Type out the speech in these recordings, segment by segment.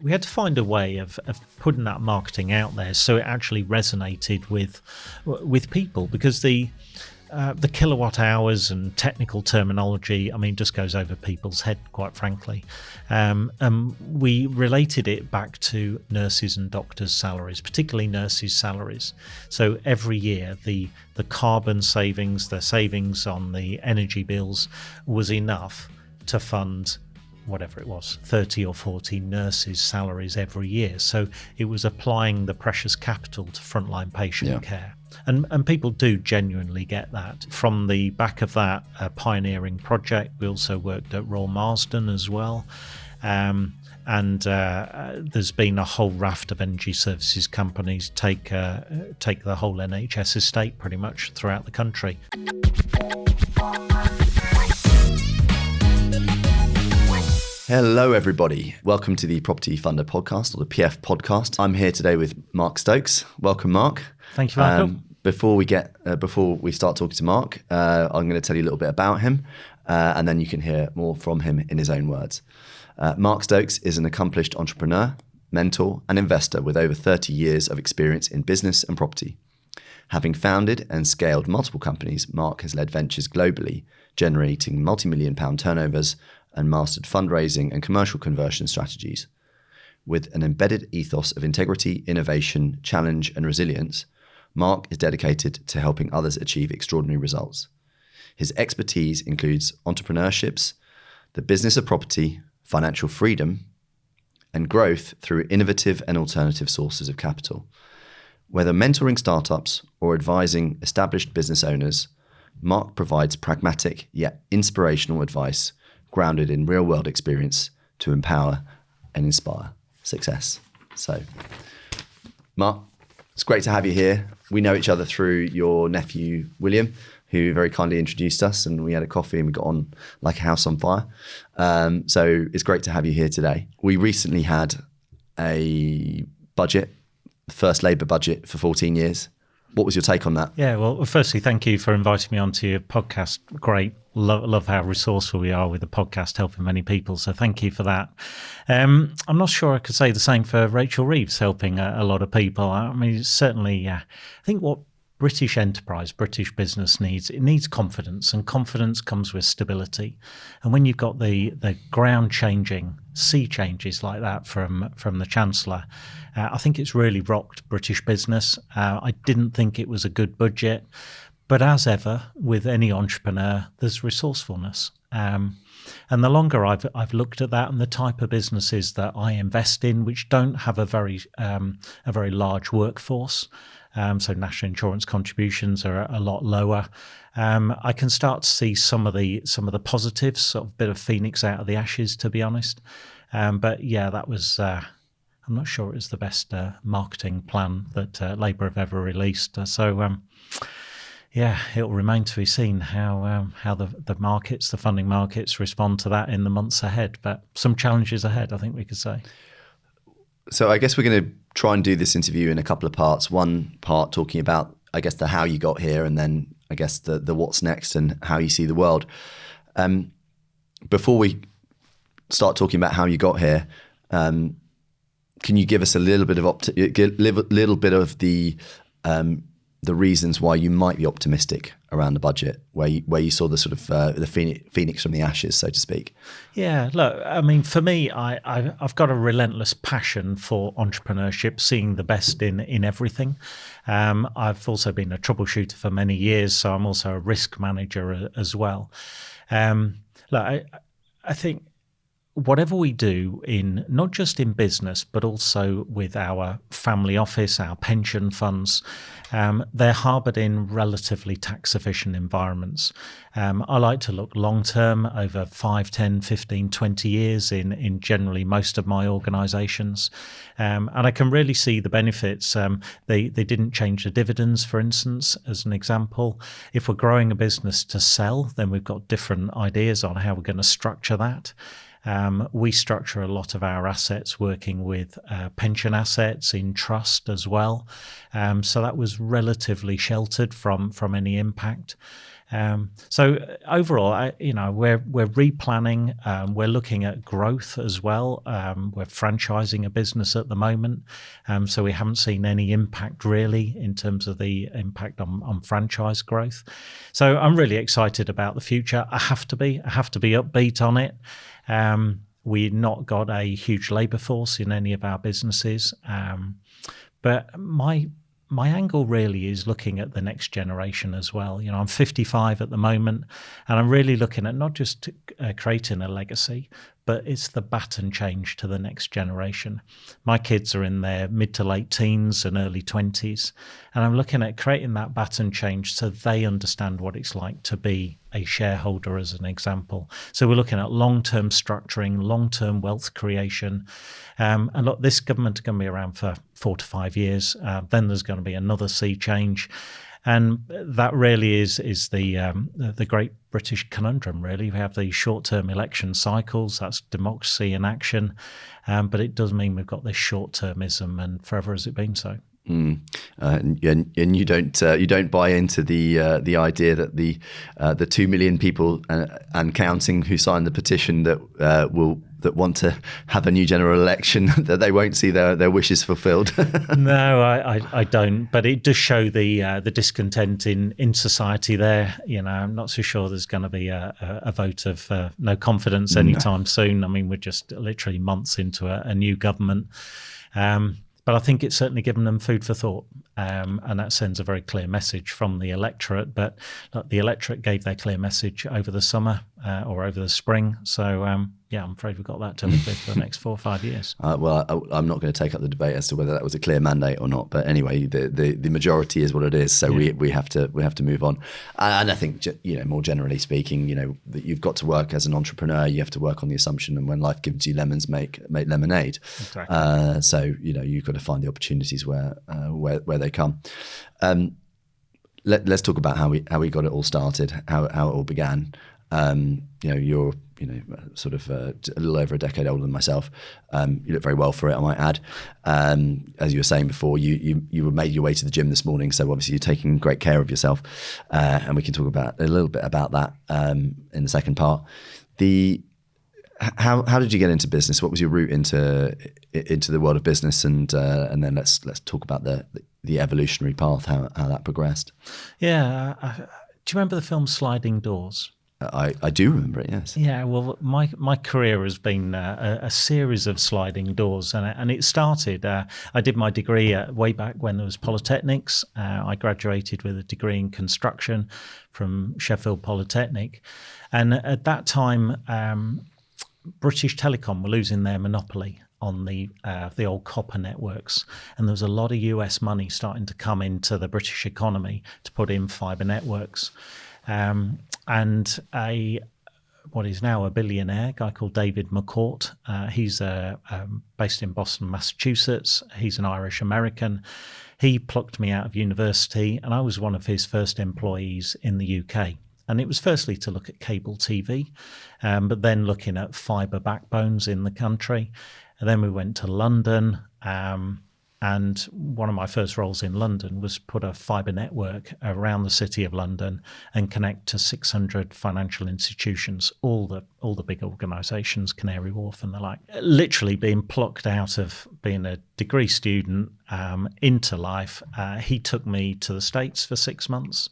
we had to find a way of putting that marketing out there so it actually resonated with people, because the kilowatt hours and technical terminology, I mean, just goes over people's head, quite frankly. We related it back to nurses and doctors' salaries, particularly nurses' salaries. So every year, the carbon savings, the savings on the energy bills was enough to fund whatever it was, 30 or 40 nurses' salaries every year. So it was applying the precious capital to frontline patient care. And people do genuinely get that. From the back of that pioneering project, we also worked at Royal Marsden as well. And there's been a whole raft of energy services companies take the whole NHS estate pretty much throughout the country. Hello, everybody. Welcome to the Property Funder podcast, or the PF podcast. I'm here today with Mark Stokes. Welcome, Mark. Thank you, Michael. Before we start talking to Mark, I'm going to tell you a little bit about him, and then you can hear more from him in his own words. Mark Stokes is an accomplished entrepreneur, mentor, and investor with over 30 years of experience in business and property. Having founded and scaled multiple companies, Mark has led ventures globally, generating multi-million-pound turnovers and mastered fundraising and commercial conversion strategies. With an embedded ethos of integrity, innovation, challenge, and resilience, Mark is dedicated to helping others achieve extraordinary results. His expertise includes entrepreneurships, the business of property, financial freedom, and growth through innovative and alternative sources of capital. Whether mentoring startups or advising established business owners, Mark provides pragmatic yet inspirational advice grounded in real-world experience to empower and inspire success. So, Mark, it's great to have you here. We know each other through your nephew, William, who very kindly introduced us, and we had a coffee and we got on like a house on fire. So it's great to have you here today. We recently had a budget, the first Labour budget for 14 years. What was your take on that? Yeah, well, firstly, thank you for inviting me onto your podcast. Great. Love how resourceful we are with the podcast, helping many people. So thank you for that. I'm not sure I could say the same for Rachel Reeves, helping a lot of people. I mean, certainly, I think what British enterprise, British business needs, it needs confidence, and confidence comes with stability. And when you've got the ground changing, sea changes like that from the Chancellor, I think it's really rocked British business. I didn't think it was a good budget, but as ever with any entrepreneur, there's resourcefulness. And the longer I've looked at that, and the type of businesses that I invest in, which don't have a very large workforce, so national insurance contributions are a lot lower. I can start to see some of the positives, sort of a bit of phoenix out of the ashes, to be honest. But yeah, that was. I'm not sure it was the best marketing plan that Labour have ever released. Yeah, it'll remain to be seen how the markets, the funding markets, respond to that in the months ahead. But some challenges ahead, I think we could say. So I guess we're going to try and do this interview in a couple of parts. One part talking about, I guess, the how you got here, and then I guess the what's next and how you see the world. Before we start talking about how you got here, can you give us a little bit of the reasons why you might be optimistic around the budget, where you saw the sort of the phoenix from the ashes, so to speak? Yeah, look, I mean, for me, I've got a relentless passion for entrepreneurship, seeing the best in everything. I've also been a troubleshooter for many years, so I'm also a risk manager as well. Look, I think whatever we do, in not just in business, but also with our family office, our pension funds, they're harboured in relatively tax-efficient environments. I like to look long-term, over 5, 10, 15, 20 years in generally most of my organisations. And I can really see the benefits. They didn't change the dividends, for instance, as an example. If we're growing a business to sell, then we've got different ideas on how we're going to structure that. We structure a lot of our assets working with pension assets in trust as well. So that was relatively sheltered from any impact. So overall, we're replanning. We're looking at growth as well. We're franchising a business at the moment, so we haven't seen any impact really in terms of the impact on franchise growth. So I'm really excited about the future. I have to be upbeat on it. We've not got a huge labour force in any of our businesses, but my angle really is looking at the next generation as well. I'm 55 at the moment, and I'm really looking at not just creating a legacy, but it's the baton change to the next generation. My kids are in their mid to late teens and early 20s, and I'm looking at creating that baton change so they understand what it's like to be a shareholder, as an example. So we're looking at long-term structuring, long-term wealth creation. And look, this government is going to be around for 4 to 5 years. Then there's going to be another sea change. And that really is the great British conundrum, really. We have these short-term election cycles. That's democracy in action. But it does mean we've got this short-termism, and forever has it been so. And you don't buy into the idea that the 2 million people and counting who signed the petition that want to have a new general election, that they won't see their wishes fulfilled. No, I don't. But it does show the discontent in society there. I'm not so sure there's going to be a vote of no confidence anytime soon. I mean, we're just literally months into a new government. But I think it's certainly given them food for thought, and that sends a very clear message from the electorate. But look, the electorate gave their clear message over the summer or over the spring. So, I'm afraid we've got that to live with for the next 4 or 5 years. Well, I'm not going to take up the debate as to whether that was a clear mandate or not. But anyway, the majority is what it is. So we have to move on. And I think, more generally speaking, that you've got to work as an entrepreneur. You have to work on the assumption, and when life gives you lemons, make lemonade. Exactly. So you've got to find the opportunities where they come. Let's talk about how we got it all started, how it all began. You're sort of a little over a decade older than myself. You look very well for it, I might add. As you were saying before, you made your way to the gym this morning, so obviously you're taking great care of yourself, and we can talk about a little bit about that in the second part. How did you get into business? What was your route into the world of business, and then let's talk about the evolutionary path, how that progressed. Yeah, do you remember the film Sliding Doors? I do remember it, yes. Yeah, well, my career has been a series of sliding doors, and it started. I did my degree way back when there was polytechnics. I graduated with a degree in construction from Sheffield Polytechnic, and at that time, British Telecom were losing their monopoly on the old copper networks, and there was a lot of US money starting to come into the British economy to put in fibre networks. And what is now a billionaire, guy called David McCourt. He's based in Boston, Massachusetts. He's an Irish American. He plucked me out of university, and I was one of his first employees in the UK. And it was firstly to look at cable TV, but then looking at fibre backbones in the country. And then we went to London, and one of my first roles in London was put a fibre network around the city of London and connect to 600 financial institutions, all the big organisations, Canary Wharf and the like. Literally being plucked out of being a degree student into life. He took me to the States for 6 months,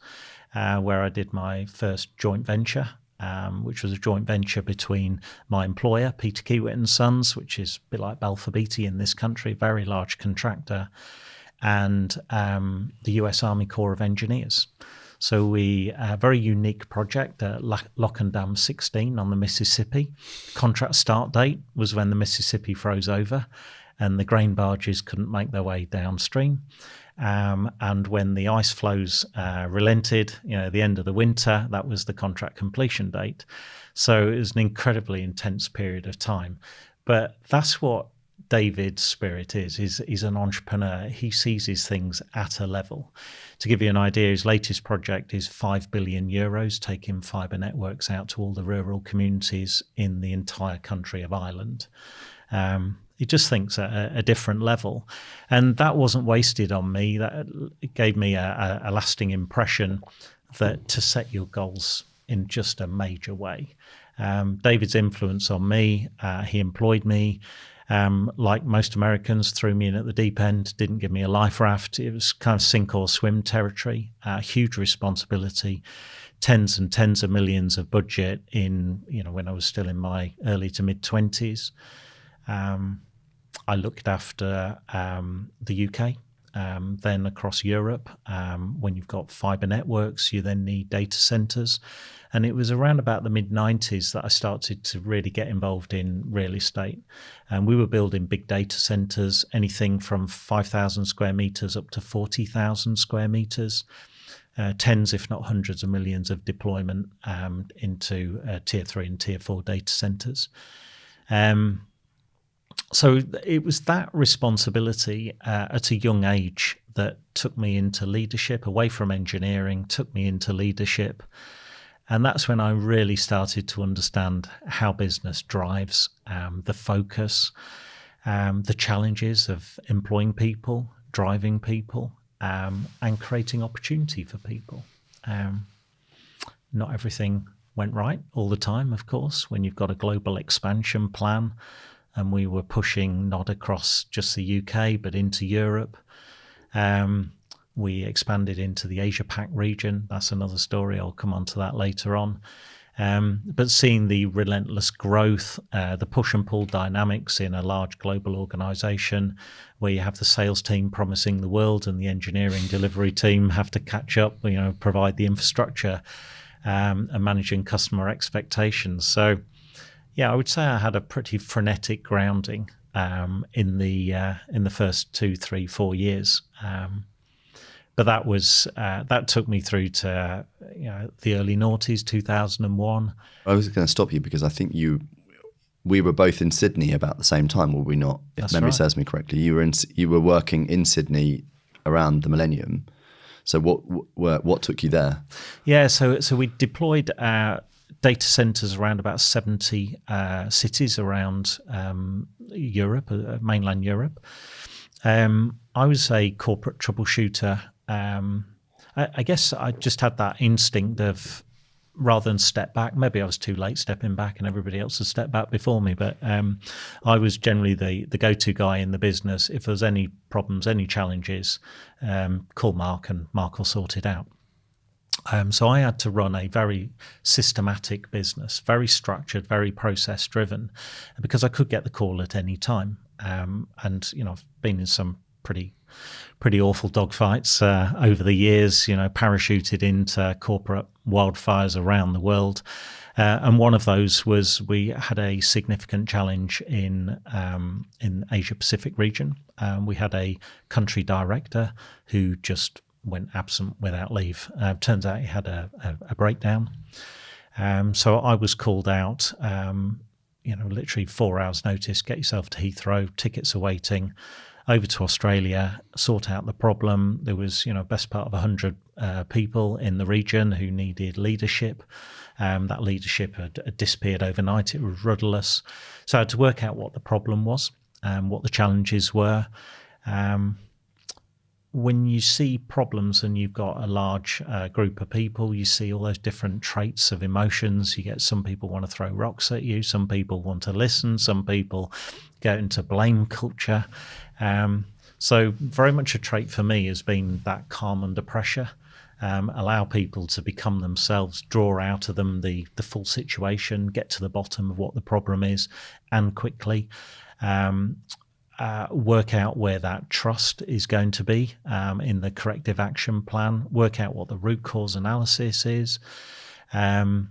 where I did my first joint venture, which was a joint venture between my employer, Peter Kiewit & Sons, which is a bit like Balfour Beatty in this country, a very large contractor, and the US Army Corps of Engineers. So a very unique project at Lock and Dam 16 on the Mississippi. Contract start date was when the Mississippi froze over and the grain barges couldn't make their way downstream. And when the ice flows relented, at the end of the winter, that was the contract completion date. So it was an incredibly intense period of time. But that's what David's spirit is. He's an entrepreneur. He seizes things at a level. To give you an idea, his latest project is 5 billion euros, taking fibre networks out to all the rural communities in the entire country of Ireland. He just thinks at a different level. And that wasn't wasted on me. That gave me a lasting impression. that to set your goals in just a major way. David's influence on me, he employed me. Like most Americans, threw me in at the deep end, didn't give me a life raft. It was kind of sink or swim territory, huge responsibility, tens and tens of millions of budget in, when I was still in my early to mid 20s. I looked after the UK, then across Europe. When you've got fiber networks, you then need data centers. And it was around about the mid-90s that I started to really get involved in real estate. And we were building big data centers, anything from 5,000 square meters up to 40,000 square meters, tens, if not hundreds of millions of deployment into tier 3 and tier 4 data centers. So it was that responsibility at a young age that took me into leadership, away from engineering, took me into leadership. And that's when I really started to understand how business drives, the focus, the challenges of employing people, driving people, and creating opportunity for people. Not everything went right all the time, of course, when you've got a global expansion plan. And we were pushing not across just the UK, but into Europe. We expanded into the Asia-Pac region. That's another story. I'll come on to that later on. But seeing the relentless growth, the push and pull dynamics in a large global organization where you have the sales team promising the world and the engineering delivery team have to catch up, provide the infrastructure, and managing customer expectations. So, yeah, I would say I had a pretty frenetic grounding in the first 2, 3, 4 years. But that took me through to the early noughties, 2001. I was going to stop you because I think we were both in Sydney about the same time, were we not? If memory serves me correctly, you were working in Sydney around the millennium. So what took you there? Yeah, so we deployed data centers around about 70 cities around Europe, mainland Europe. I was a corporate troubleshooter. I guess I just had that instinct of, rather than step back, maybe I was too late stepping back and everybody else had stepped back before me, but I was generally the go-to guy in the business. If there's any problems, any challenges, call Mark and Mark will sort it out. So I had to run a very systematic business, very structured, very process-driven, because I could get the call at any time. And I've been in some pretty awful dogfights over the years. Parachuted into corporate wildfires around the world, and one of those was we had a significant challenge in Asia Pacific region. We had a country director who just went absent without leave. Turns out he had a breakdown. So I was called out, literally 4 hours notice, get yourself to Heathrow, tickets awaiting, over to Australia, sort out the problem. There was, best part of 100 people in the region who needed leadership. That leadership had disappeared overnight. It was rudderless. So I had to work out what the problem was, what the challenges were. When you see problems and you've got a large group of people, you see all those different traits of emotions. You get some people want to throw rocks at you, some people want to listen, some people go into blame culture. So very much a trait for me has been that calm under pressure, allow people to become themselves, draw out of them the full situation, get to the bottom of what the problem is, and quickly. Work out where that trust is going to be in the corrective action plan, work out what the root cause analysis is, and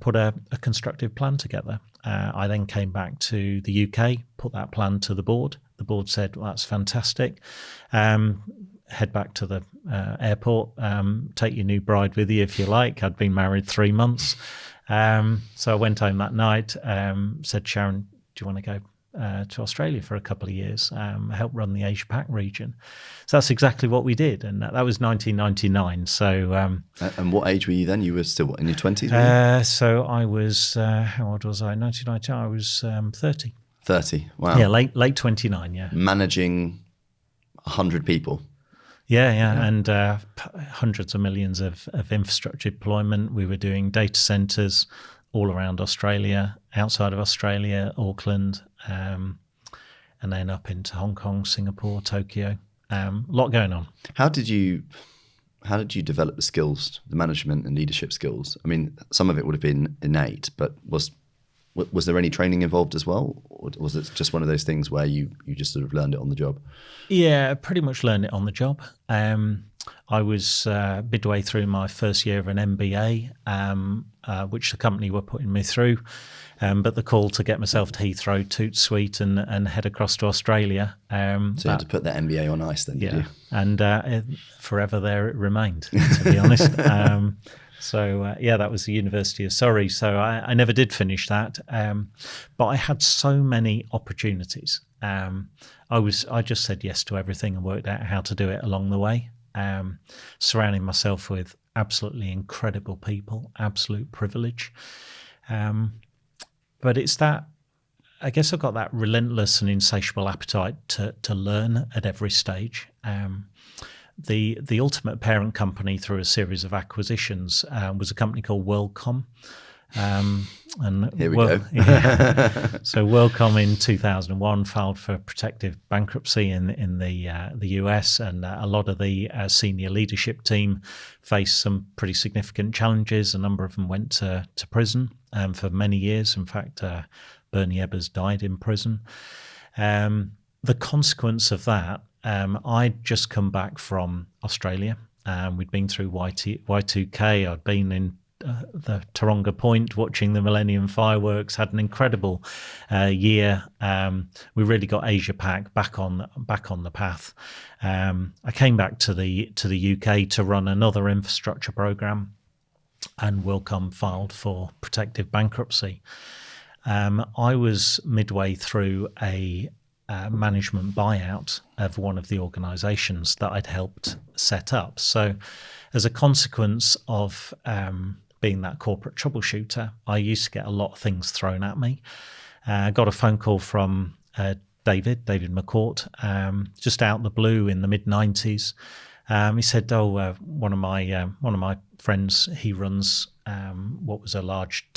put a constructive plan together. I then came back to the UK, put that plan to the board. The board said, well, that's fantastic. Head back to the airport, take your new bride with you if you like. I'd been married 3 months. So I went home that night, said, Sharon, do you want to go to Australia for a couple of years, help run the Asia-Pac region? So that's exactly what we did, and that was 1999. So, and what age were you then? You were still in your 20s? So I was, how old was I? 1990. I was 30. 30. Wow. Yeah, late 29. Yeah. Managing 100 people. Yeah. And hundreds of millions of infrastructure deployment. We were doing data centers all around Australia, outside of Australia, Auckland, and then up into Hong Kong, Singapore, Tokyo. A lot going on. How did you develop the skills, the management and leadership skills? I mean, some of it would have been innate, but was there any training involved as well? Or was it just one of those things where you just sort of learned it on the job? Yeah, pretty much learned it on the job. I was midway through my first year of an MBA, which the company were putting me through. But the call to get myself to Heathrow, toot sweet, and head across to Australia. So you had to put that MBA on ice then, did you? And forever there it remained, to be honest. So that was the University of Surrey. So I never did finish that, but I had so many opportunities. I just said yes to everything and worked out how to do it along the way. Surrounding myself with absolutely incredible people, absolute privilege. But it's that, I guess I've got that relentless and insatiable appetite to learn at every stage. The ultimate parent company through a series of acquisitions was a company called WorldCom. And here we go. So WorldCom in 2001 filed for protective bankruptcy in the US, and a lot of the senior leadership team faced some pretty significant challenges. A number of them went to prison for many years. In fact, Bernie Ebbers died in prison. The consequence of that, I'd just come back from Australia. We'd been through Y2K. I'd been in the Taronga Point watching the Millennium Fireworks, had an incredible year. We really got Asia Pac back on the path. I came back to the UK to run another infrastructure program, and WorldCom filed for protective bankruptcy. I was midway through a management buyout of one of the organisations that I'd helped set up. So as a consequence of being that corporate troubleshooter, I used to get a lot of things thrown at me. I got a phone call from David McCourt, just out of the blue in the mid-90s. He said, one of my friends, he runs what was a large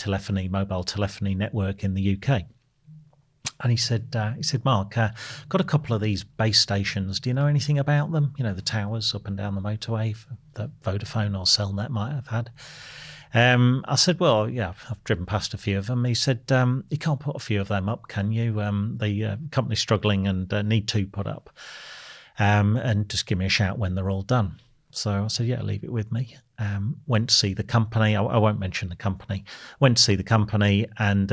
mobile telephony network in the UK. And he said, Mark, got a couple of these base stations. Do you know anything about them? You know, the towers up and down the motorway that Vodafone or Cellnet might have had. I said, well, yeah, I've driven past a few of them. He said, you can't put a few of them up, can you? The company's struggling and need to put up. And just give me a shout when they're all done. So I said, yeah, leave it with me. Went to see the company. I won't mention the company. Went to see the company, and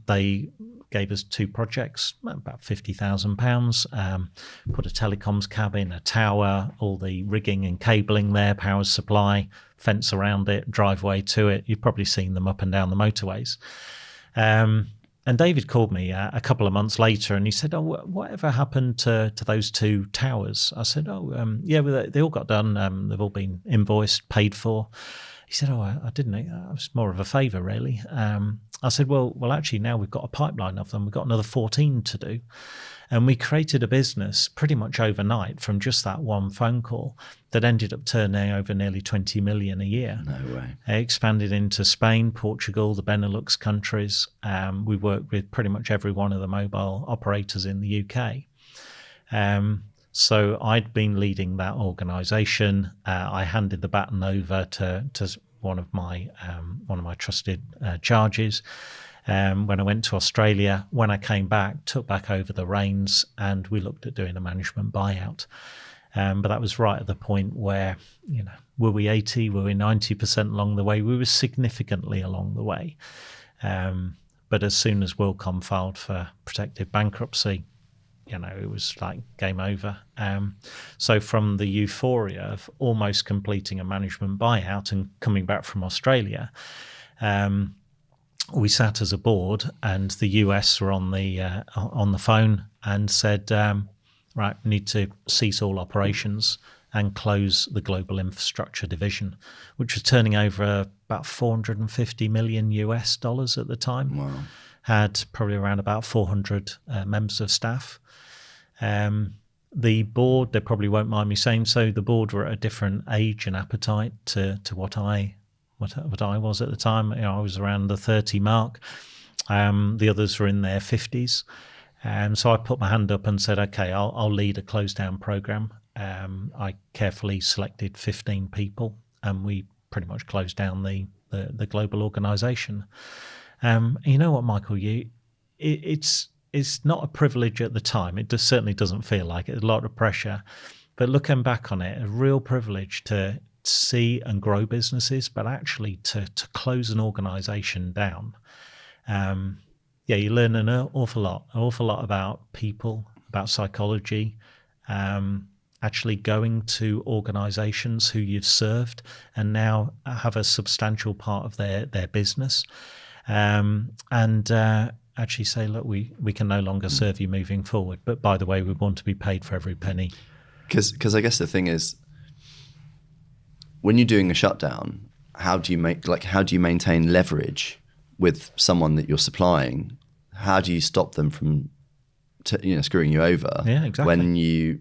they gave us 2 projects, about £50,000. Put a telecoms cabin, a tower, all the rigging and cabling there, power supply, fence around it, driveway to it. You've probably seen them up and down the motorways. And David called me a couple of months later, and he said, oh, whatever happened to those 2 towers? I said, yeah, well, they all got done. They've all been invoiced, paid for. He said, I didn't. It was more of a favour, really. I said, well, actually, now we've got a pipeline of them. We've got another 14 to do. And we created a business pretty much overnight from just that one phone call that ended up turning over nearly 20 million a year. No way. Expanded into Spain, Portugal, the Benelux countries. We worked with pretty much every one of the mobile operators in the UK. So I'd been leading that organisation. I handed the baton over to one of my trusted charges. When I went to Australia, when I came back, took back over the reins, and we looked at doing a management buyout. But that was right at the point where, were we 80, were we 90% along the way? We were significantly along the way. But as soon as WorldCom filed for protective bankruptcy, it was like game over. So from the euphoria of almost completing a management buyout and coming back from Australia, we sat as a board, and the US were on the phone and said, right, we need to cease all operations and close the global infrastructure division, which was turning over about $450 million US at the time. Wow. Had probably around about 400 members of staff. The board, they probably won't mind me saying so, the board were at a different age and appetite to what I was at the time. I was around the 30 mark. The others were in their 50s. So I put my hand up and said, okay, I'll lead a close down program. I carefully selected 15 people, and we pretty much closed down the global organization. You know what, Michael, it's not a privilege at the time. It certainly doesn't feel like it. A lot of pressure. But looking back on it, a real privilege to see and grow businesses, but actually to close an organization down. You learn an awful lot about people, about psychology, actually going to organizations who you've served and now have a substantial part of their business. Actually say, look, we can no longer serve you moving forward. But by the way, we want to be paid for every penny. Because I guess the thing is, when you're doing a shutdown, how do you maintain leverage with someone that you're supplying? How do you stop them from screwing you over? Yeah, exactly.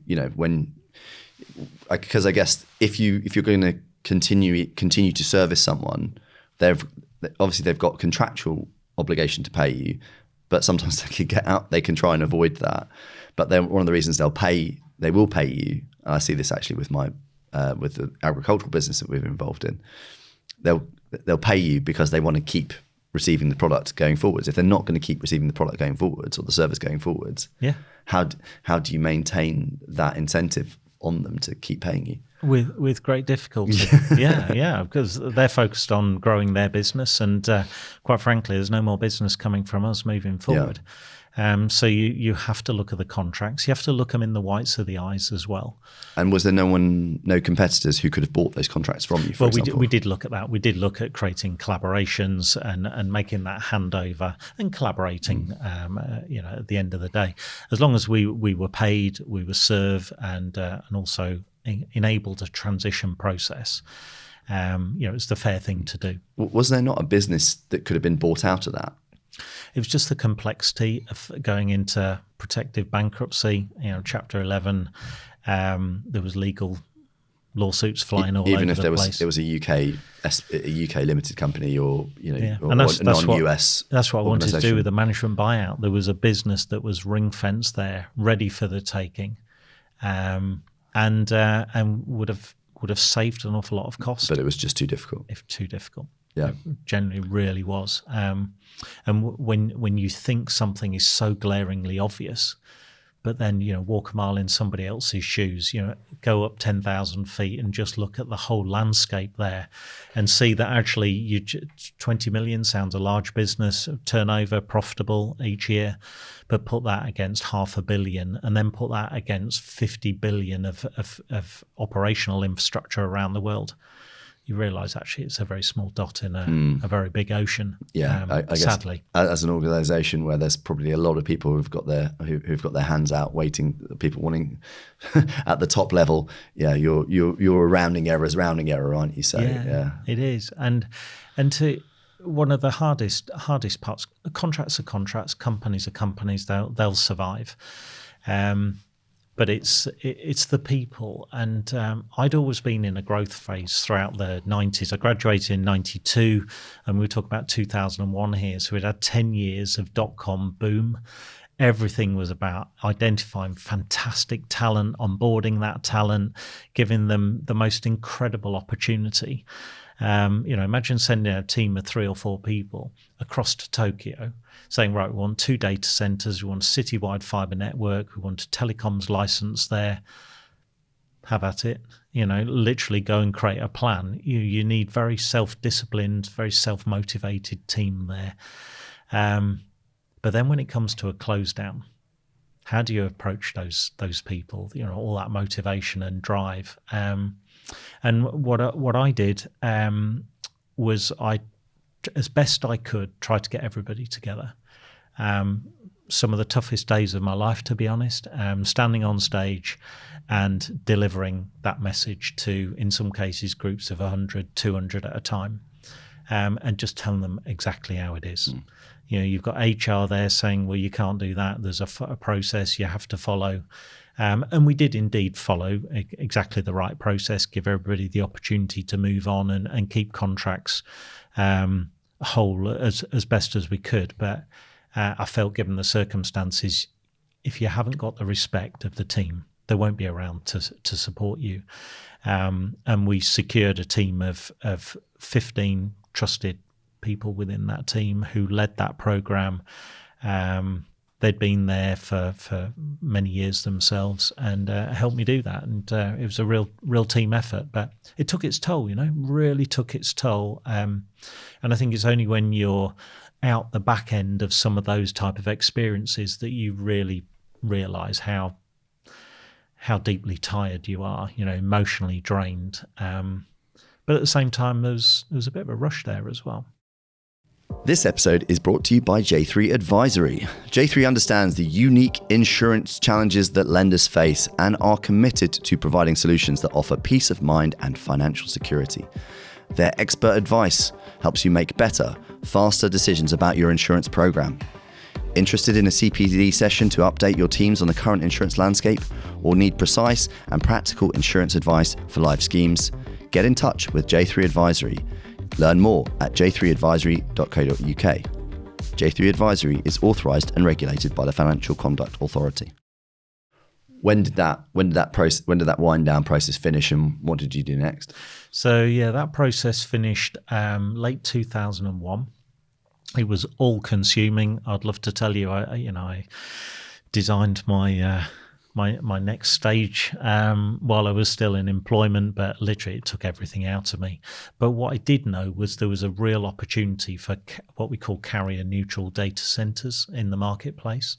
Because I guess if you're going to continue to service someone, they've got contractual obligation to pay you, but sometimes they can try and avoid that. But then one of the reasons they will pay you, and I see this actually with my with the agricultural business that we're involved in, they'll pay you because they want to keep receiving the product going forwards. If they're not going to keep receiving the product going forwards or the service going forwards, how do you maintain that incentive on them to keep paying you? With great difficulty. yeah, because they're focused on growing their business, and quite frankly, there's no more business coming from us moving forward. So you have to look at the contracts. You have to look them in the whites of the eyes as well. And was there no competitors who could have bought those contracts from you, for example? We did look at that. We did look at creating collaborations and making that handover and collaborating, at the end of the day. As long as we were paid, we were served, and also enabled a transition process. It's the fair thing to do. Was there not a business that could have been bought out of that? It was just the complexity of going into protective bankruptcy, Chapter 11. There was legal lawsuits flying all over the place. Even if there was a UK limited company or non-US. That's what I wanted to do with the management buyout. There was a business that was ring fenced there, ready for the taking, and would have saved an awful lot of cost. But it was just too difficult. Too difficult. Yeah, it generally really was. And when you think something is so glaringly obvious, but then walk a mile in somebody else's shoes, go up 10,000 feet and just look at the whole landscape there, and see that actually 20 million sounds a large business, turnover, profitable each year, but put that against 500 million, and then put that against 50 billion of operational infrastructure around the world. You realise actually it's a very small dot in a very big ocean. Yeah, I guess sadly, as an organisation where there's probably a lot of people who've got their hands out, waiting, people wanting at the top level. Yeah, you're a rounding error, aren't you? So yeah, it is, and to one of the hardest parts. Contracts are contracts, companies are companies. They'll survive. But it's the people, and I'd always been in a growth phase throughout the 90s. I graduated in 92, and we talk about 2001 here. So we'd had 10 years of dot-com boom. Everything was about identifying fantastic talent, onboarding that talent, giving them the most incredible opportunity. Imagine sending a team of 3 or 4 people across to Tokyo, saying, right, we want 2 data centers, we want a citywide fiber network, we want a telecoms license there. Have at it. Literally go and create a plan. You need very self-disciplined, very self-motivated team there. But then when it comes to a close down, how do you approach those people? All that motivation and drive. And what I did was I, as best I could, tried to get everybody together. Some of the toughest days of my life, to be honest, standing on stage and delivering that message to, in some cases, groups of 100, 200 at a time, and just telling them exactly how it is. You've got HR there saying, well, you can't do that. There's a process you have to follow. And we did indeed follow exactly the right process, give everybody the opportunity to move on and keep contracts whole as best as we could. But I felt, given the circumstances, if you haven't got the respect of the team, they won't be around to support you. And we secured a team of 15 trusted people within that team who led that program. They'd been there for many years themselves and helped me do that. And it was a real team effort, but it took its toll, really took its toll. And I think it's only when you're out the back end of some of those type of experiences that you really realize how deeply tired you are, emotionally drained. But at the same time, there was a bit of a rush there as well. This episode is brought to you by J3 Advisory. J3 understands the unique insurance challenges that lenders face and are committed to providing solutions that offer peace of mind and financial security. Their expert advice helps you make better, faster decisions about your insurance program. Interested in a CPD session to update your teams on the current insurance landscape, or need precise and practical insurance advice for life schemes? Get in touch with J3 Advisory. Learn more at j3advisory.co.uk. J3 Advisory is authorised and regulated by the Financial Conduct Authority. When did that wind down process finish, and what did you do next? So that process finished late 2001. It was all consuming. I'd love to tell you, I designed my my next stage while I was still in employment, but literally it took everything out of me. But what I did know was there was a real opportunity for what we call carrier neutral data centers in the marketplace.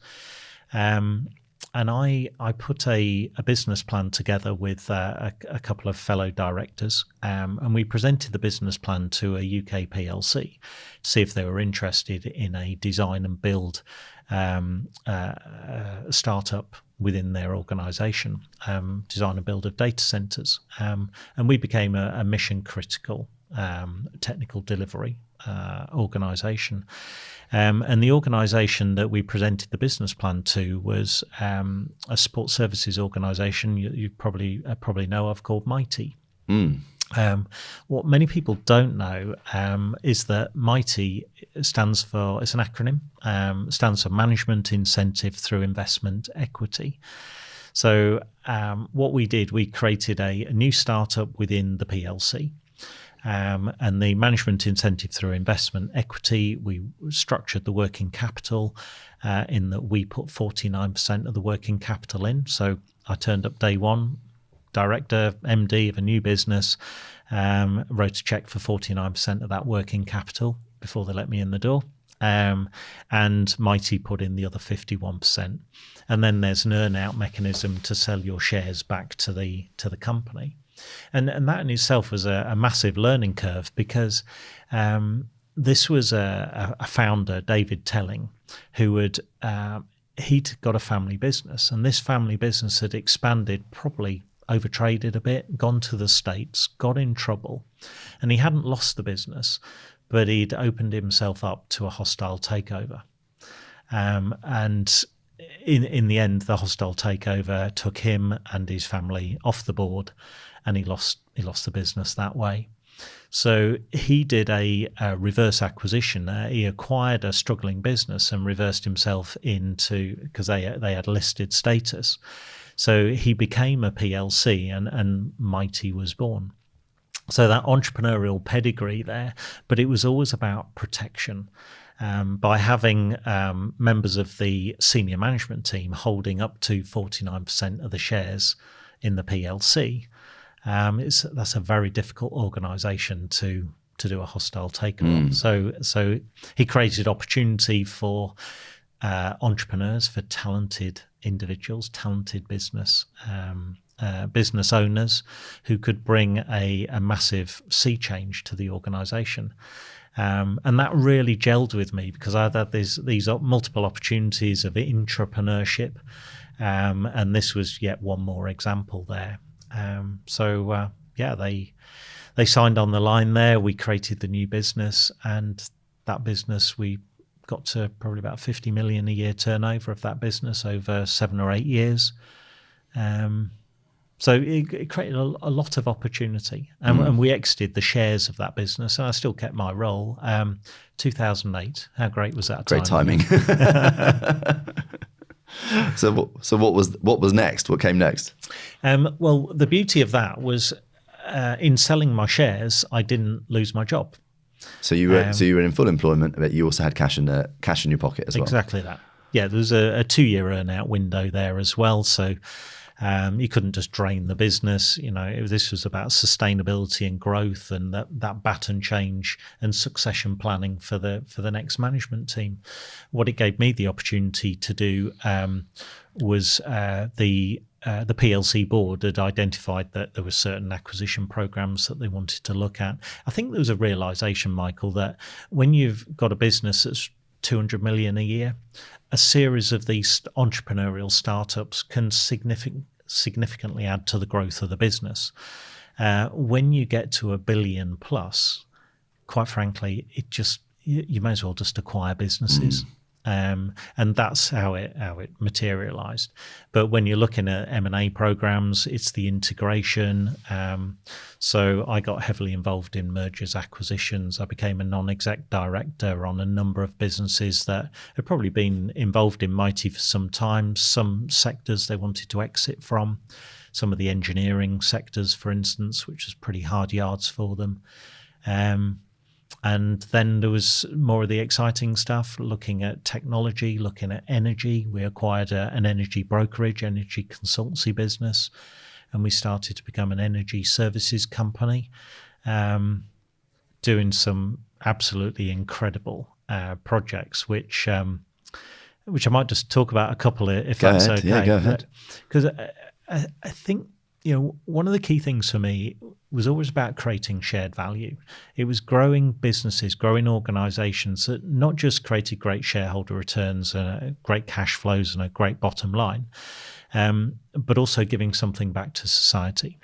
And I put a business plan together with a couple of fellow directors, and we presented the business plan to a UK PLC to see if they were interested in a design and build startup within their organisation, design and build of data centres. And we became a mission critical technical delivery organisation. And the organisation that we presented the business plan to was a support services organisation you probably know of, called Mighty. What many people don't know is that Mighty stands for, it's an acronym, stands for Management Incentive Through Investment Equity. So what we did, we created a new startup within the PLC. And the management incentive through investment equity, we structured the working capital in that we put 49% of the working capital in. So I turned up day one, director, MD of a new business, wrote a check for 49% of that working capital before they let me in the door. And Mighty put in the other 51%. And then there's an earn-out mechanism to sell your shares back to the company. And that in itself was a massive learning curve, because this was a founder, David Telling, who he'd got a family business, and this family business had expanded, probably overtraded a bit, gone to the States, got in trouble, and he hadn't lost the business, but he'd opened himself up to a hostile takeover. And in the end, the hostile takeover took him and his family off the board, and he lost the business that way. So he did a reverse acquisition. He acquired a struggling business and reversed himself into, because they had listed status. So he became a PLC, and Mighty was born. So that entrepreneurial pedigree there, but it was always about protection. By having members of the senior management team holding up to 49% of the shares in the PLC, that's a very difficult organisation to do a hostile takeover. So he created opportunity for entrepreneurs, for talented individuals, talented business owners who could bring a massive sea change to the organisation. And that really gelled with me, because I've had these multiple opportunities of entrepreneurship, and this was yet one more example there. They signed on the line there. We created the new business, and that business, we got to probably about 50 million a year turnover of that business over 7 or 8 years. So it created a lot of opportunity, and we exited the shares of that business, and I still kept my role. 2008, how great was that? Great timing. So what was next? What came next? Well, the beauty of that was in selling my shares, I didn't lose my job. So you were in full employment, but you also had cash in your pocket as well. Exactly that. Yeah, there was a 2-year earnout window there as well. So you couldn't just drain the business. This was about sustainability and growth, and that Baton change and succession planning for the next management team. What it gave me the opportunity to do was the PLC board had identified that there were certain acquisition programs that they wanted to look at. I think there was a realization, Michael, that when you've got a business that's 200 million a year, a series of these entrepreneurial startups can significantly add to the growth of the business. When you get to $1 billion plus, quite frankly, you may as well just acquire businesses. And that's how it materialized. But when you're looking at M&A programs, it's the integration. So I got heavily involved in mergers, acquisitions. I became a non-exec director on a number of businesses that had probably been involved in Mighty for some time. Some sectors they wanted to exit from, some of the engineering sectors, for instance, which was pretty hard yards for them. And then there was more of the exciting stuff, looking at technology, looking at energy. We acquired an energy brokerage, energy consultancy business, and we started to become an energy services company, doing some absolutely incredible projects, which I might just talk about a couple if that's okay. Yeah, go ahead. Because I think one of the key things for me was always about creating shared value. It was growing businesses, growing organizations that not just created great shareholder returns, great cash flows and a great bottom line, but also giving something back to society.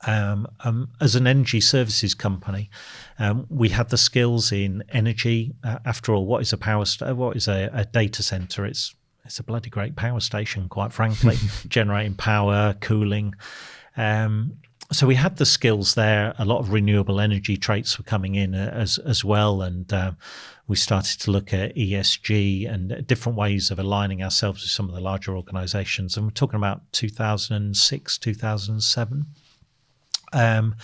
As an energy services company, we had the skills in energy. After all, what is a data center? It's a bloody great power station, quite frankly, generating power, cooling. So we had the skills there. A lot of renewable energy traits were coming in as well. And we started to look at ESG and different ways of aligning ourselves with some of the larger organizations. And we're talking about 2006, 2007. And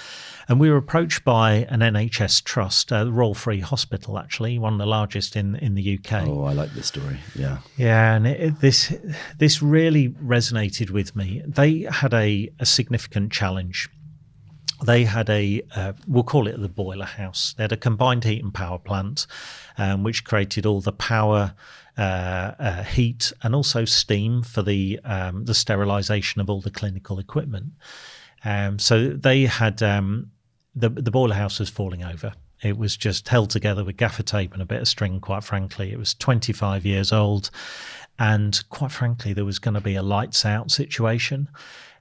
we were approached by an NHS trust, the Royal Free Hospital, actually, one of the largest in the UK. Oh, I like this story. Yeah. Yeah, and this really resonated with me. They had a significant challenge. They had we'll call it the boiler house. They had a combined heat and power plant, which created all the power, heat, and also steam for the sterilisation of all the clinical equipment. So they had the boiler house was falling over. It was just held together with gaffer tape and a bit of string, quite frankly. It was 25 years old. And quite frankly, there was going to be a lights out situation.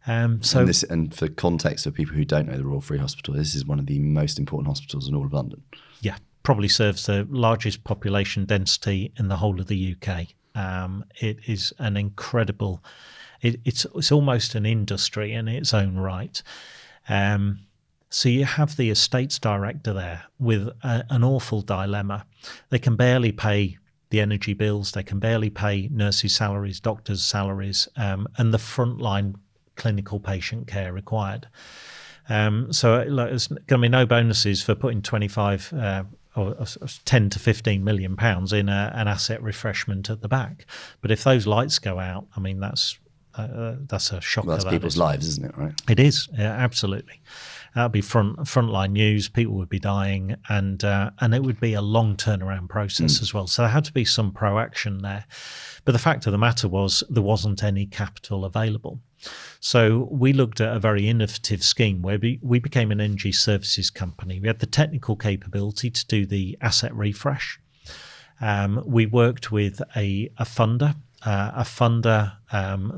And for context of people who don't know the Royal Free Hospital, this is one of the most important hospitals in all of London. Yeah, probably serves the largest population density in the whole of the UK. It is an incredible... It's almost an industry in its own right. So you have the estates director there with an awful dilemma. They can barely pay the energy bills. They can barely pay nurses' salaries, doctors' salaries, and the frontline clinical patient care required. So there's going to be no bonuses for putting 25 or 10 to 15 million pounds in an asset refreshment at the back. But if those lights go out, I mean, that's a shocker. Well, that's people's lives, isn't it? Right? It is, yeah, absolutely. That would be frontline news. People would be dying, and it would be a long turnaround process as well. So there had to be some proaction there. But the fact of the matter was there wasn't any capital available. So we looked at a very innovative scheme where we became an energy services company. We had the technical capability to do the asset refresh. We worked with a funder.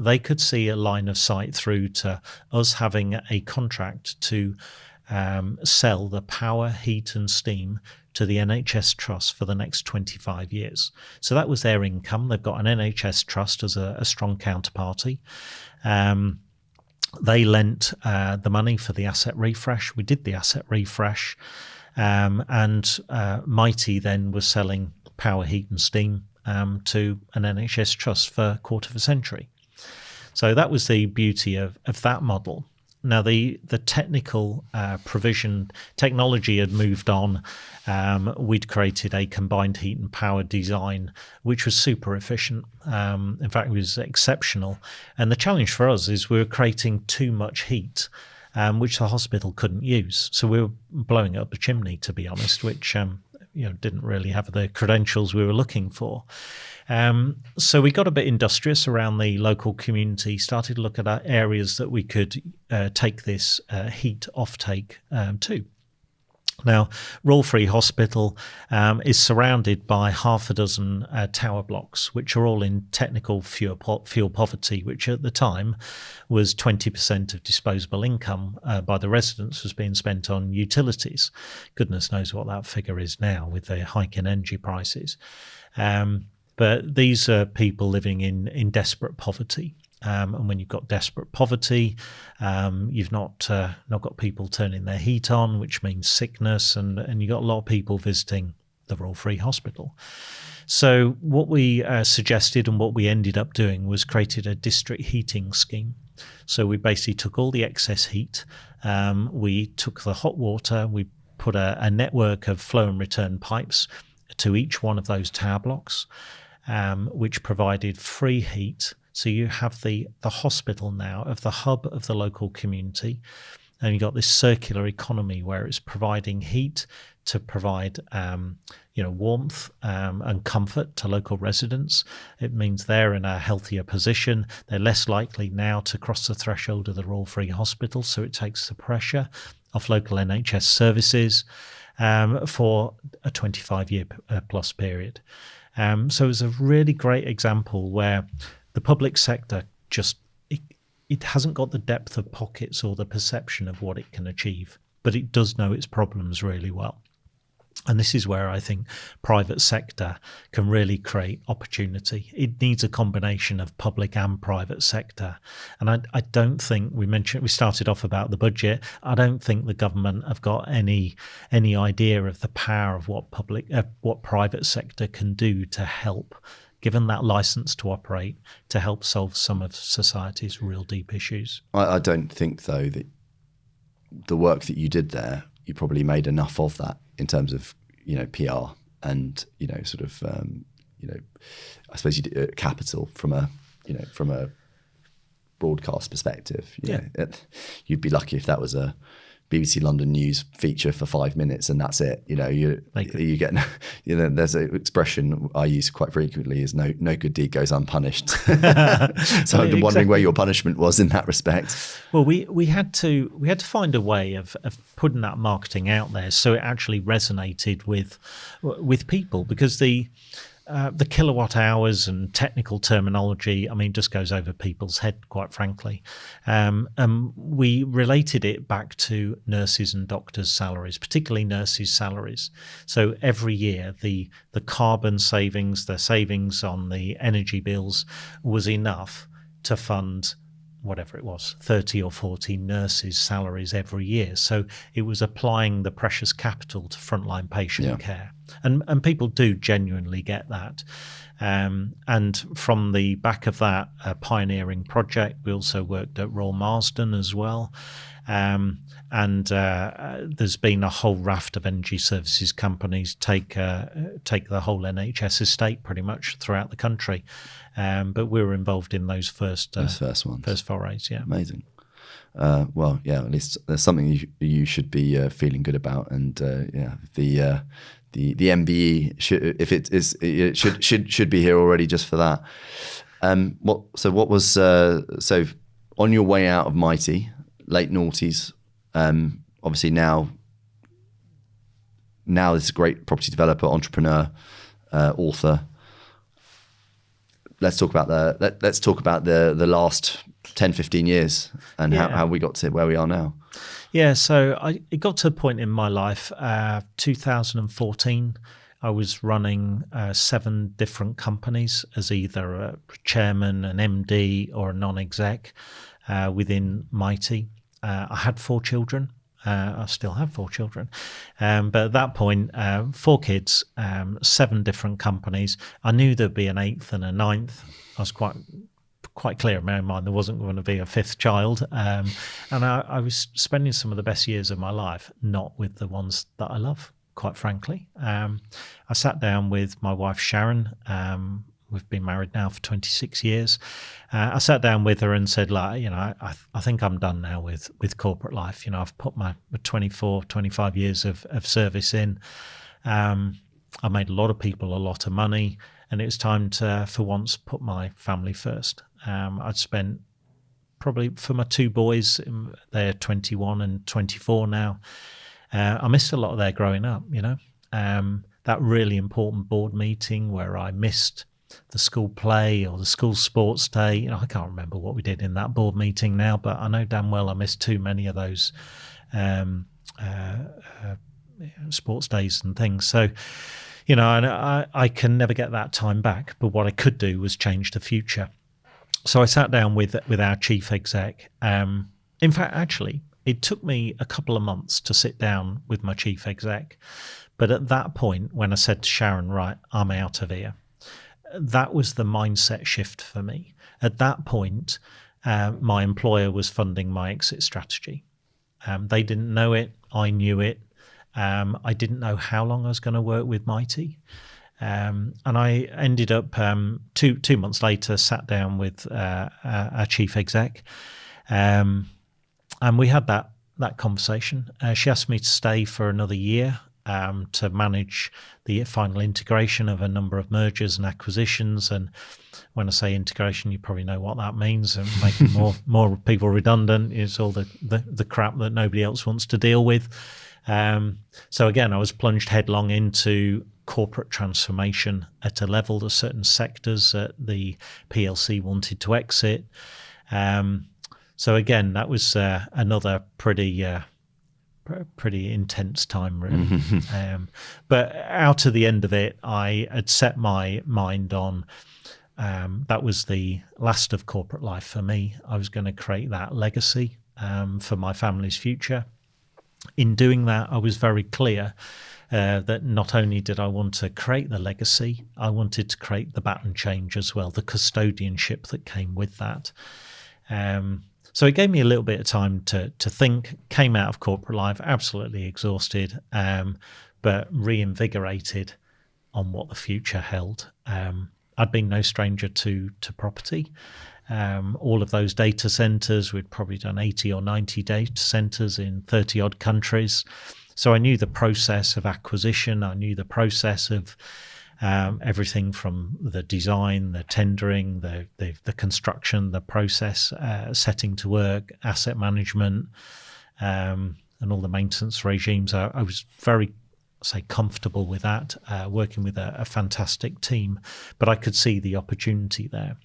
They could see a line of sight through to us having a contract to sell the power, heat and steam to the NHS Trust for the next 25 years. So that was their income. They've got an NHS Trust as a strong counterparty. They lent the money for the asset refresh. We did the asset refresh. And Mighty then was selling power, heat and steam to an NHS Trust for a quarter of a century. So that was the beauty of that model. Now, the technical provision, technology had moved on. We'd created a combined heat and power design, which was super efficient. In fact, it was exceptional. And the challenge for us is we were creating too much heat, which the hospital couldn't use. So we were blowing up the chimney, to be honest, which didn't really have the credentials we were looking for. So we got a bit industrious around the local community, started to look at areas that we could take this heat offtake to. Now, Royal Free Hospital is surrounded by half a dozen tower blocks, which are all in technical fuel poverty, which at the time was 20% of disposable income by the residents was being spent on utilities. Goodness knows what that figure is now with the hike in energy prices. But these are people living in desperate poverty. And when you've got desperate poverty, you've not got people turning their heat on, which means sickness, and you've got a lot of people visiting the Royal Free Hospital. So what we suggested and what we ended up doing was created a district heating scheme. So we basically took all the excess heat, we took the hot water, we put a network of flow and return pipes to each one of those tower blocks, which provided free heat. So you have the hospital now of the hub of the local community, and you've got this circular economy where it's providing heat to provide warmth and comfort to local residents. It means they're in a healthier position. They're less likely now to cross the threshold of the Royal Free Hospital, so it takes the pressure off local NHS services for a 25-year plus period. So it was a really great example where the public sector it hasn't got the depth of pockets or the perception of what it can achieve, but it does know its problems really well. And this is where I think private sector can really create opportunity. It needs a combination of public and private sector. And I don't think we started off about the budget. I don't think the government have got any idea of the power of what private sector can do to help, given that license to operate, to help solve some of society's real deep issues. I don't think, though, that the work that you did there, you probably made enough of that in terms of, PR and, I suppose you did capital from a broadcast perspective. You'd be lucky if that was a BBC London News feature for 5 minutes and that's it. You get, there's an expression I use quite frequently is no good deed goes unpunished. So I've been wondering where your punishment was in that respect. Well, we had to find a way of putting that marketing out there so it actually resonated with people, because the kilowatt hours and technical terminology, just goes over people's head, quite frankly. We related it back to nurses and doctors' salaries, particularly nurses' salaries. So every year, the carbon savings, the savings on the energy bills was enough to fund whatever it was, 30 or 40 nurses' salaries every year. So it was applying the precious capital to frontline patient care. And people do genuinely get that. And from the back of that pioneering project, we also worked at Royal Marsden as well. And there's been a whole raft of energy services companies take the whole NHS estate pretty much throughout the country. But we were involved in those first ones. First forays, yeah. Amazing. Well, yeah, at least there's something you should be feeling good about. And the MBE should be here already just for that. What was so on your way out of Mighty, late noughties, obviously now this great property developer, entrepreneur, author. Let's talk about the last 10, 15 years and how we got to where we are now. Yeah, so it got to a point in my life, 2014, I was running 7 different companies as either a chairman, an MD, or a non-exec within Mighty. I had 4 children. I still have 4 children. But at that point, 4 kids, 7 different companies. I knew there'd be an 8th and a 9th. I was quite clear in my own mind there wasn't going to be a 5th child. And I was spending some of the best years of my life not with the ones that I love, quite frankly. I sat down with my wife, Sharon. We've been married now for 26 years. I sat down with her and said, like, I think I'm done now with corporate life. I've put my 24, 25 years of service in. I made a lot of people a lot of money, and it was time to, for once, put my family first. I'd spent probably, for my 2 boys, they're 21 and 24 now. I missed a lot of their growing up, that really important board meeting where I missed the school play or the school sports day. I can't remember what we did in that board meeting now, but I know damn well I missed too many of those sports days and things. So, and I can never get that time back, but what I could do was change the future. So I sat down with our chief exec. In fact, actually, it took me a couple of months to sit down with my chief exec. But at that point, when I said to Sharon, right, I'm out of here, that was the mindset shift for me. At that point, my employer was funding my exit strategy. They didn't know it. I knew it. I didn't know how long I was going to work with Mighty. And I ended up 2 months later, sat down with our chief exec. And we had that conversation. She asked me to stay for another year to manage the final integration of a number of mergers and acquisitions. And when I say integration, you probably know what that means. And making more people redundant is all the crap that nobody else wants to deal with. So again, I was plunged headlong into corporate transformation at a level. There's certain sectors that the PLC wanted to exit. So again, that was another pretty intense time, really. But out of the end of it, I had set my mind on that was the last of corporate life for me. I was going to create that legacy for my family's future. In doing that, I was very clear that not only did I want to create the legacy, I wanted to create the Baton change as well, the custodianship that came with that. So it gave me a little bit of time to think. Came out of corporate life absolutely exhausted, but reinvigorated on what the future held. I'd been no stranger to property. All of those data centers, we'd probably done 80 or 90 data centers in 30 odd countries. So I knew the process of acquisition. I knew the process of everything from the design, the tendering, the construction, the process, setting to work, asset management, and all the maintenance regimes. I was very, comfortable with that, working with a fantastic team, but I could see the opportunity there.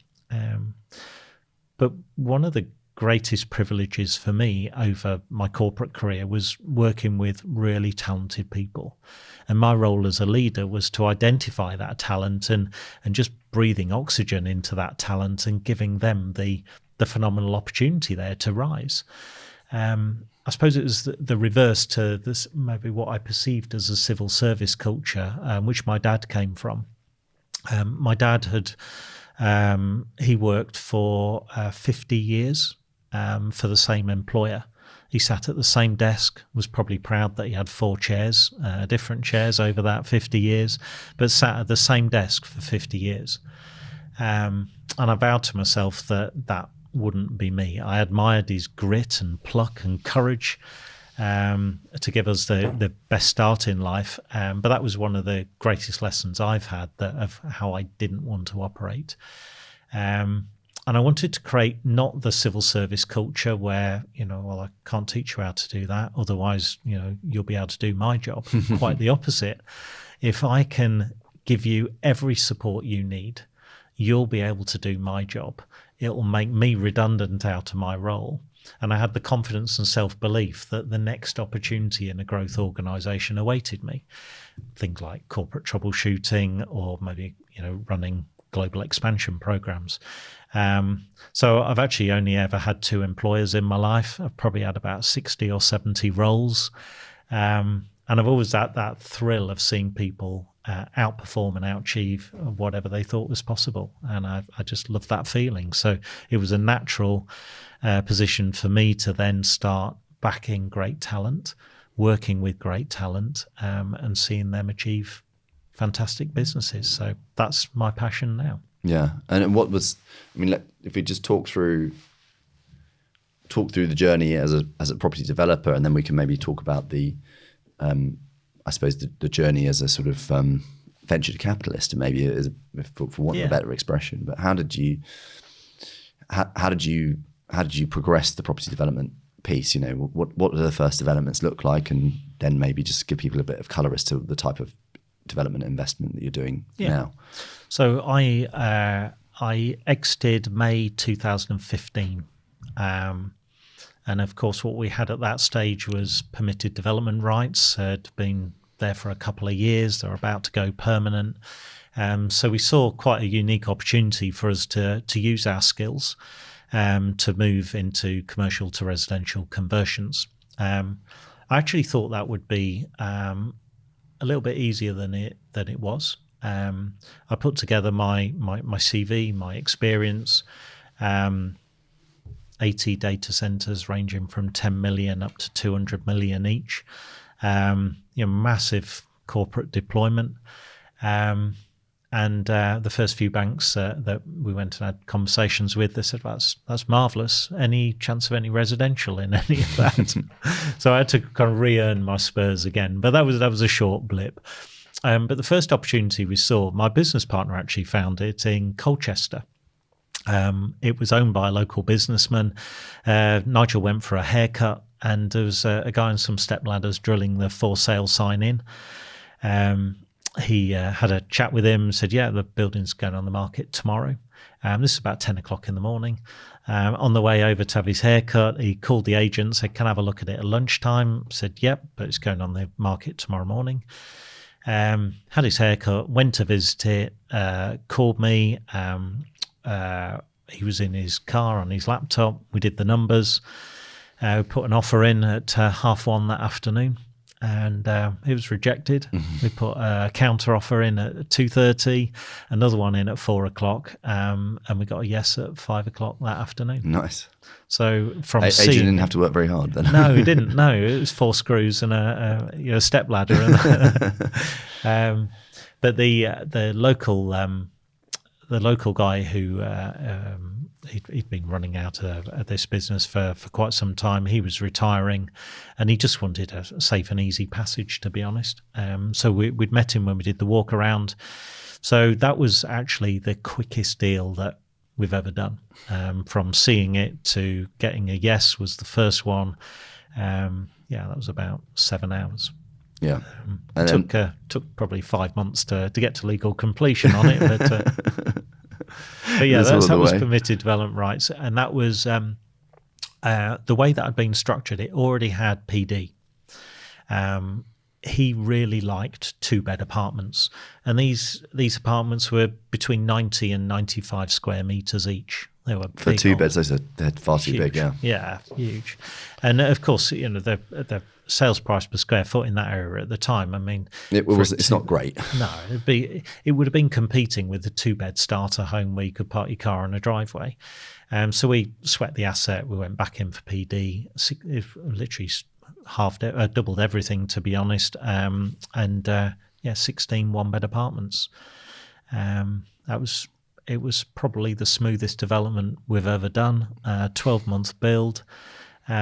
But one of the greatest privileges for me over my corporate career was working with really talented people. And my role as a leader was to identify that talent and just breathing oxygen into that talent and giving them the phenomenal opportunity there to rise. I suppose it was the reverse to this, maybe what I perceived as a civil service culture, which my dad came from. My dad he worked for 50 years for the same employer. He sat at the same desk, was probably proud that he had 4 chairs, different chairs over that 50 years, but sat at the same desk for 50 years. And I vowed to myself that wouldn't be me. I admired his grit and pluck and courage to give us the best start in life. But that was one of the greatest lessons I've had of how I didn't want to operate. And I wanted to create not the civil service culture where, well, I can't teach you how to do that. Otherwise, you'll be able to do my job. Quite the opposite. If I can give you every support you need, you'll be able to do my job. it will make me redundant out of my role. And I had the confidence and self-belief that the next opportunity in a growth organisation awaited me. Things like corporate troubleshooting, or maybe, running global expansion programs. So I've actually only ever had 2 employers in my life. I've probably had about 60 or 70 roles. And I've always had that thrill of seeing people outperform and achieve whatever they thought was possible. And I just love that feeling. So it was a natural position for me to then start backing great talent, working with great talent, and seeing them achieve fantastic businesses. So that's my passion now. Yeah. And what was, if we just talk through the journey as a property developer, and then we can maybe talk about the journey as a sort of venture capitalist, and maybe for want of a better expression. But how did you progress the property development piece? What do the first developments look like, and then maybe just give people a bit of colour as to the type of development investment that you're doing now. So I exited May 2015. And of course, what we had at that stage was permitted development rights. Had been there for a couple of years. They're about to go permanent. So we saw quite a unique opportunity for us to use our skills to move into commercial to residential conversions. I actually thought that would be a little bit easier than it was. I put together my CV, my experience. 80 data centers ranging from 10 million up to 200 million each. Massive corporate deployment. And the first few banks that we went and had conversations with, they said, that's marvellous. Any chance of any residential in any of that? So I had to kind of re-earn my spurs again. But that was a short blip. But the first opportunity we saw, my business partner actually found it in Colchester. It was owned by a local businessman. Nigel went for a haircut, and there was a guy on some step ladders drilling the for sale sign in. He had a chat with him, said, yeah, the building's going on the market tomorrow. This is about 10 o'clock in the morning. On the way over to have his haircut, he called the agent, said, can I have a look at it at lunchtime? Said, yep, but it's going on the market tomorrow morning. Had his haircut, went to visit it, called me. He was in his car on his laptop. We did the numbers. We put an offer in at 1:30 that afternoon, and it was rejected. Mm-hmm. We put a counter offer in at 2:30, another one in at 4:00, and we got a yes at 5:00 that afternoon. Nice. So from Adrian didn't have to work very hard then. No, he didn't. No, it was 4 screws and a step ladder. But the local guy who he'd been running out of this business for quite some time. He was retiring, and he just wanted a safe and easy passage, to be honest. So we'd met him when we did the walk around. So that was actually the quickest deal that we've ever done. From seeing it to getting a yes was the first one. That was about 7 hours. Yeah, took probably 5 months to get to legal completion on it, but yeah, that was permitted development rights, and that was the way that had been structured. It already had PD. He really liked 2-bed apartments, and these apartments were between 90 and 95 square meters each. They were for 2 beds. They're far too big. Yeah, huge. And of course, the sales price per square foot in that area at the time, it's not great. No, it would have been competing with the 2-bed starter home where you could park your car on a driveway. So we sweat the asset. We went back in for PD. It literally doubled everything, to be honest. 16 1-bed apartments. It was probably the smoothest development we've ever done. 12-month build, we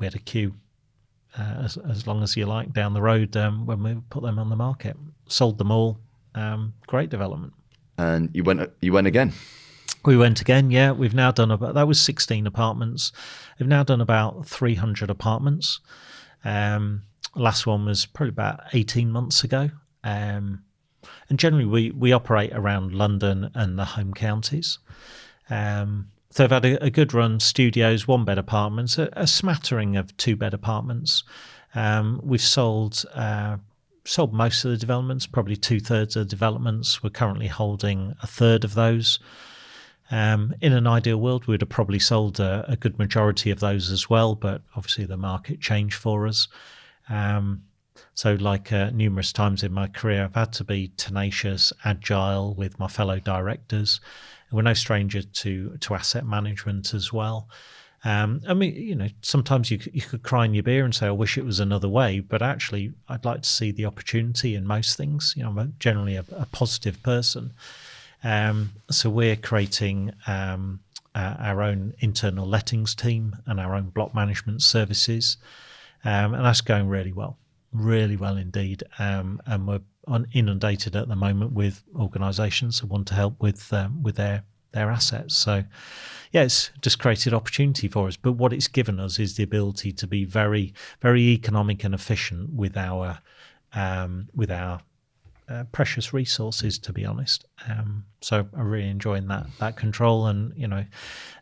had a queue as long as you like down the road when we put them on the market. Sold them all. Great development. And you went again. We went again. Yeah, we've now done that was 16 apartments. We've now done about 300 apartments. Last one was probably about 18 months ago. And generally, we operate around London and the home counties. So I've had a good run, studios, 1-bed apartments, a smattering of 2-bed apartments. We've sold most of the developments, probably 2/3 of the developments. We're currently holding 1/3 of those. In an ideal world, we'd have probably sold a good majority of those as well, but obviously the market changed for us. So like numerous times in my career, I've had to be tenacious, agile with my fellow directors. And we're no stranger to asset management as well. I mean, sometimes you could cry in your beer and say, I wish it was another way, but actually I'd like to see the opportunity in most things. I'm generally a positive person. So we're creating our own internal lettings team and our own block management services. And that's going really well indeed. And we're inundated at the moment with organisations that want to help with their assets. So yeah, it's just created opportunity for us. But what it's given us is the ability to be very, very economic and efficient with our precious resources, to be honest. So I'm really enjoying that control. And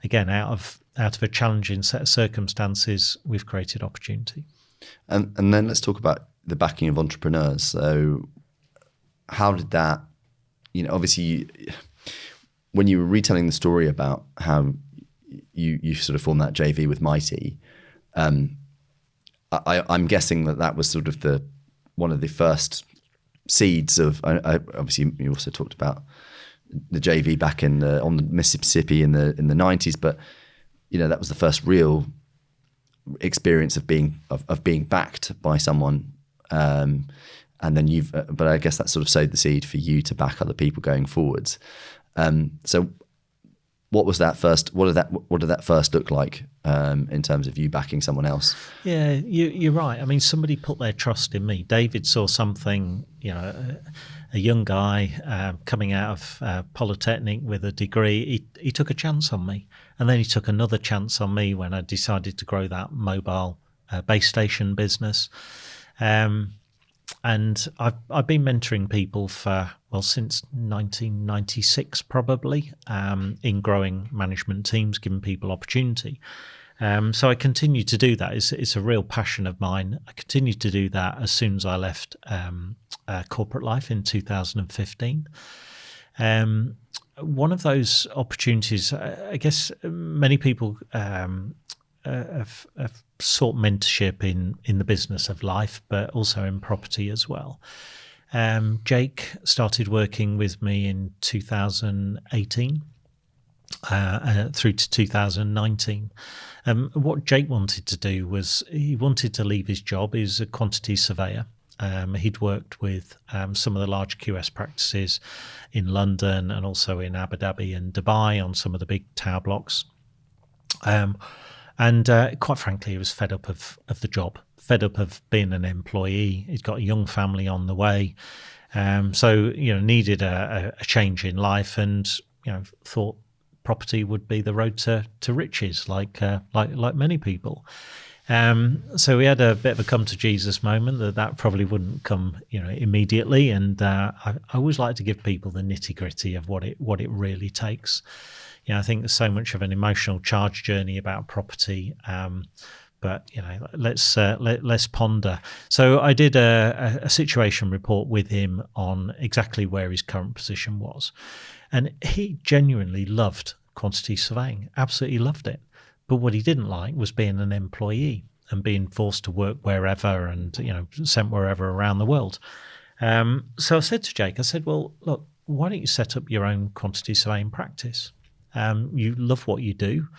again, out of a challenging set of circumstances, we've created opportunity. And then let's talk about the backing of entrepreneurs. So how did that, obviously when you were retelling the story about how you sort of formed that JV with Mighty, I'm guessing that was sort of one of the first seeds of, obviously you also talked about the JV back on the Mississippi in the 90s, but that was the first real experience of being backed by someone, and then but I guess that sort of sowed the seed for you to back other people going forwards. So what did that first look like in terms of you backing someone else? Yeah, you're right. I mean, somebody put their trust in me. David saw something, a young guy coming out of Polytechnic with a degree. He took a chance on me, and then he took another chance on me when I decided to grow that mobile base station business. And I've been mentoring people since 1996 probably, in growing management teams, giving people opportunity. So I continue to do that. It's a real passion of mine. I continued to do that as soon as I left corporate life in 2015. One of those opportunities, I guess many people have sought mentorship in the business of life, but also in property as well. Jake started working with me in 2018 through to 2019. What Jake wanted to do was he wanted to leave his job. He was a quantity surveyor. He'd worked with some of the large QS practices in London and also in Abu Dhabi and Dubai on some of the big tower blocks. And quite frankly, he was fed up of the job, fed up of being an employee. He's got a young family on the way. So, needed a change in life, and, thought property would be the road to riches, like many people. So we had a bit of a come to Jesus moment that probably wouldn't come, immediately. And I always like to give people the nitty gritty of what it really takes. I think there's so much of an emotional charge journey about property, but let's ponder. So I did a situation report with him on exactly where his current position was, and he genuinely loved quantity surveying, absolutely loved it. But what he didn't like was being an employee and being forced to work wherever and sent wherever around the world. So I said to Jake, well, look, why don't you set up your own quantity surveying practice? You love what you do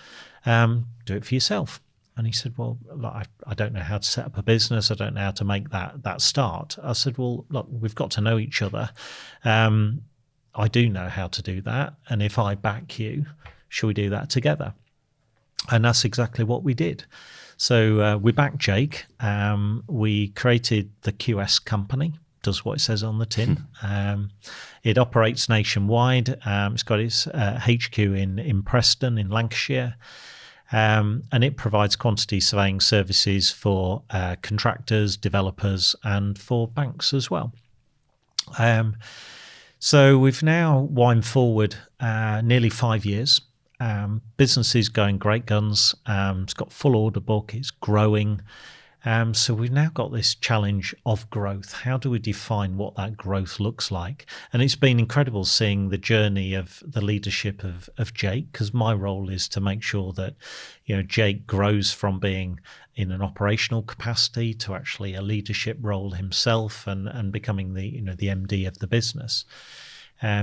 it for yourself. And he said, well, look, I don't know how to set up a business. I don't know how to make that start. I said, well, look, we've got to know each other. I do know how to do that. And if I back you, shall we do that together? And that's exactly what we did. So we backed Jake. We created the QS company. Does what it says on the tin. It operates nationwide. It's got its HQ in Preston in Lancashire, and it provides quantity surveying services for contractors, developers, and for banks as well. So we've now wind forward nearly 5 years. Business is going great guns. It's got full order book. It's growing. So we've now got this challenge of growth. How do we define what that growth looks like? And it's been incredible seeing the journey of the leadership of Jake, because my role is to make sure that, Jake grows from being in an operational capacity to actually a leadership role himself and becoming the MD of the business.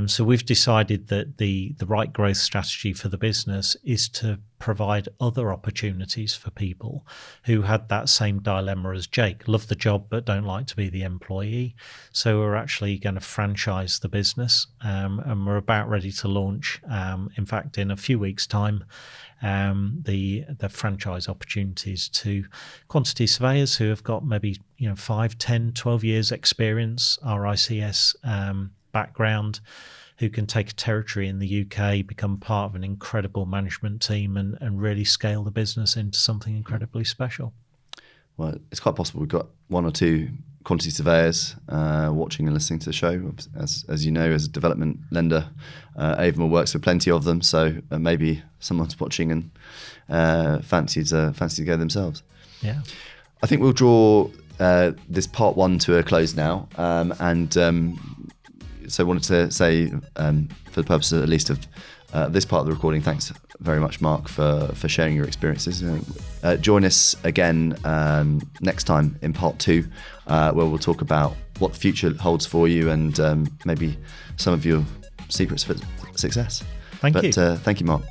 So we've decided that the right growth strategy for the business is to provide other opportunities for people who had that same dilemma as Jake, love the job but don't like to be the employee. So we're actually going to franchise the business, and we're about ready to launch, in fact, in a few weeks' time, the franchise opportunities to quantity surveyors who have got maybe 5, 10, 12 years experience, RICS background, who can take a territory in the UK, become part of an incredible management team and really scale the business into something incredibly special. Well, it's quite possible we've got 1 or 2 quantity surveyors watching and listening to the show. As you know, as a development lender, Avamore works with plenty of them, so maybe someone's watching and fancies to go themselves. Yeah. I think we'll draw this part 1 to a close now, so I wanted to say, for the purpose at least of this part of the recording, thanks very much, Mark, for sharing your experiences. Join us again next time in part 2, where we'll talk about what the future holds for you and maybe some of your secrets for success. Thank you. Thank you, Mark.